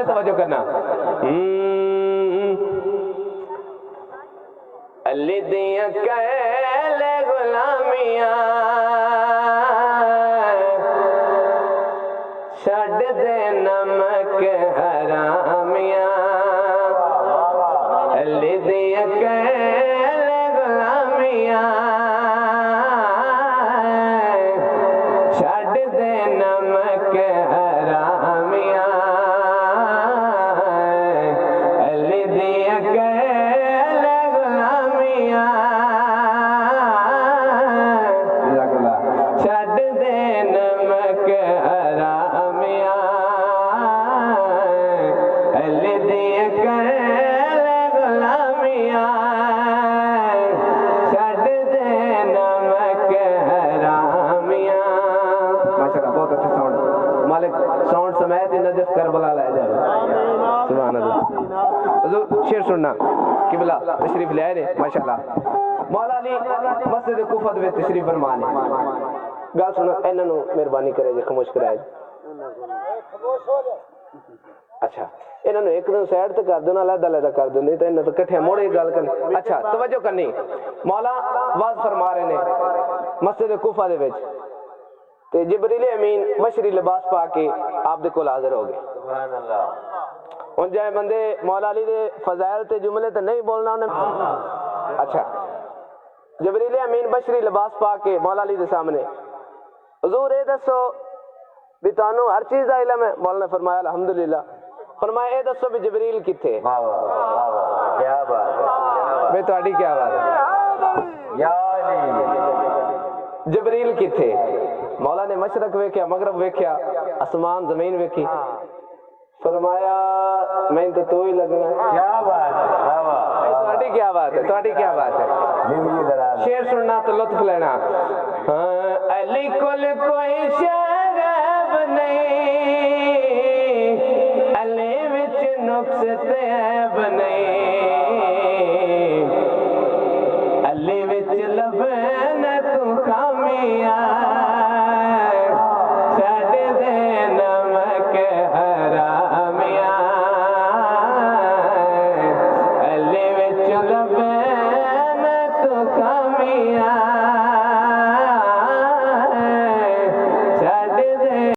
सारे तवज्जो करना। अली दियां कैले गुलामियां छड़ दे नमक हरामियां, अली दियां कैले गुलामियां छड़ दे नमक हरामियां, अली दियां कैले गुलामियां छड़ दे नमक हरामियां, अली दियां कैले गुलामियां छड़ दे नमक हरामियां। माशाअल्लाह, बहुत अच्छा साउंड। मालिक साउंड समेत ही नजफ करबला लाया जाए। सुभान अल्लाह। हुजूर शेर सुनना किबला तशरीफ ले आए ने माशाअल्लाह। मौला अली मस्जिद कुफा दे विच तशरीफ फरमा ने। गल सुनो, इन्हां नूं मेहरबानी करे जे खामोश कराए। अच्छा, इन्हां नूं एक नूं साइड ते कर दो ना, अलग-अलग कर दो, नहीं तो इन्हां तो इकट्ठे मोड़े गल करनी। अच्छा, तवज्जो करनी। मौला वाज फरमा रहे ने मस्जिद कुफा दे विच ते जिब्रील अमीन बशरी लिबास पा के आप दे कोल हाजिर हो गए। सुभान अल्लाह। हुण जाए बंदे मौला अली दे फज़ाइल ते जुमले ते नहीं बोलना उन्हें। अच्छा, जिब्रील अमीन बशरी लिबास पा के मौला अली दे सामने, हुजूर ये दसो भी तुहानू हर चीज दा इल्म है? मौला ने फरमाया अल्हम्दुलिल्लाह। फरमाया ये दसो भी जिब्रील किथे? वाह वाह वाह, क्या बात है भाई, तुहाडी क्या बात है या अली। जिब्रील किथे? मौला ने मशरक वेख्या, मगरब वेख्या, आसमान जमीन वेखी। फरमाया मैं तो तू ही लगना। क्या बात है, वाह वाह, तुहाडी क्या बात है, तुहाडी क्या बात है। शेर सुनना तो लुत्फ लेना। अली कुल कोई शरब नहीं